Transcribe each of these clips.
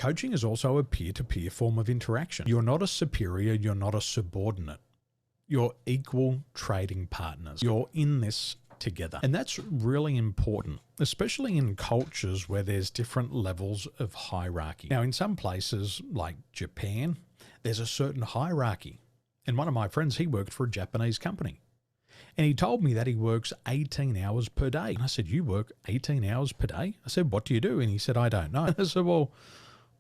Coaching is also a peer-to-peer form of interaction. You're not a superior, you're not a subordinate. You're equal trading partners. You're in this together. And that's really important, especially in cultures where there's different levels of hierarchy. Now, in some places like Japan, there's a certain hierarchy. And one of my friends, he worked for a Japanese company. And he told me that he works 18 hours per day. And I said, you work 18 hours per day? I said, what do you do? And he said, I don't know. I said, well,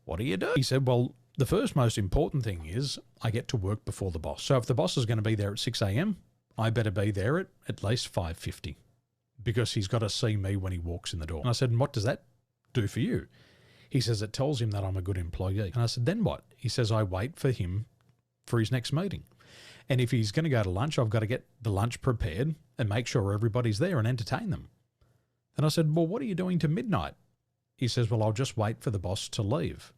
what do you do? He said, well, the first most important thing is I get to work before the boss. So if the boss is going to be there at 6 a.m., I better be there at least 5:50 because he's got to see me when he walks in the door. And I said, and what does that do for you? He says, it tells him that I'm a good employee. And I said, then what? He says, I wait for him for his next meeting. And if he's going to go to lunch, I've got to get the lunch prepared and make sure everybody's there and entertain them. And I said, well, what are you doing to midnight? He says, well, I'll just wait for the boss to leave.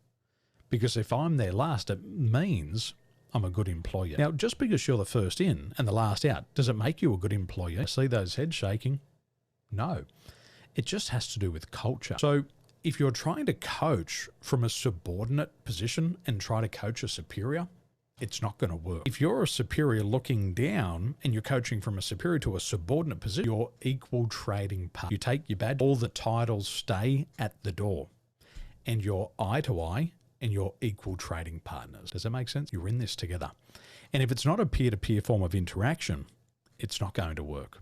Because if I'm there last, it means I'm a good employee. Now, just because you're the first in and the last out, does it make you a good employee? I see those heads shaking. No, it just has to do with culture. So if you're trying to coach from a subordinate position and try to coach a superior, it's not going to work. If you're a superior looking down and you're coaching from a superior to a subordinate position, you're equal trading partner. You take your badge, all the titles stay at the door, and you're eye to eye and you're equal trading partners. Does that make sense? You're in this together. And if it's not a peer-to-peer form of interaction, it's not going to work.